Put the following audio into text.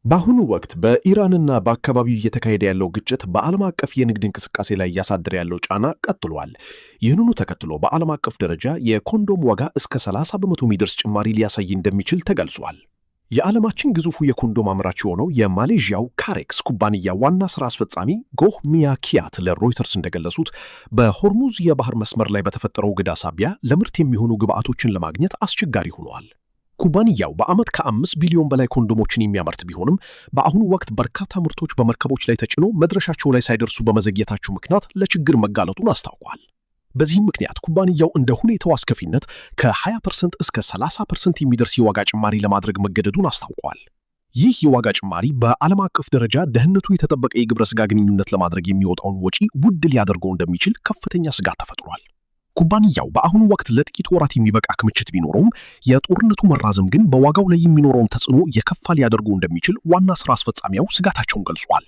በአሁኑ ወቅት በኢራንና በአካባቢው እየተካሄደ ያለው ግጭት በዓለም አቀፍ የንግድ እንቅስቃሴ ላይ እያሳደረ ያለው ጫና ቀጥሏል። ይህንኑ ተከትሎ በዓለም አቀፍ ደረጃ የኮንዶም ዋጋ እስከ 30 በመቶ የሚደርስ ጭማሪ ሊያሳይ እንደሚችል ተገልጿል። የዓለማችን ግዙፉ የኮንዶም አምራች የሆነው የማሌዥያው ካሬክስ ኩባንያ ዋና ሥራ አስፈጻሚ ጎህ ሚያኪያት ለሮይተርስ እንደገለጹት በሆርሙዝ የባህር መስመር ላይ በተፈጠረው እገዳ ሳቢያ ለምርት የሚሆኑ ግብዓቶችን ለማግኘት አስቸጋሪ ሆኗል። ኩባንያው በዓመት ከ5 ቢሊዮን በላይ ኮንዶሞችን የሚያመርት ቢሆንም በአሁኑ ወቅት በርካታ ምርቶች በመርከቦች ላይ ተጭኖ መድረሻቸው ላይ ሳይደርሱ በመዘግየታቸው ምክንያት ለችግር መጋለጡን አስታውቋል። በዚህም ምክንያት ኩባንያው እንደ ሁኔታው አስከፊነት ከ20% እስከ 30% የሚደርስ የዋጋ ጭማሪ ለማድረግ መገደዱን አስታውቋል። ይህ የዋጋ ጭማሪ በዓለም አቀፍ ደረጃ ደህንነቱ የተጠበቀ የግብረ ሥጋ ግንኙነት ለማድረግ የሚወጣውን ወጪ ውድ ሊያደርገው እንደሚችል ከፍተኛ ስጋት ተፈጥሯል። ኩባንያው በአሁኑ ወቅት ለጥቂት ወራት የሚበቃ ክምችት ቢኖረውም የጦርነቱ መራዘም ግን በዋጋው ላይ የሚኖረውን ተጽዕኖ የከፋ ሊያደርገው እንደሚችል ዋና ሥራ አስፈጻሚው ስጋታቸውን ገልጿል።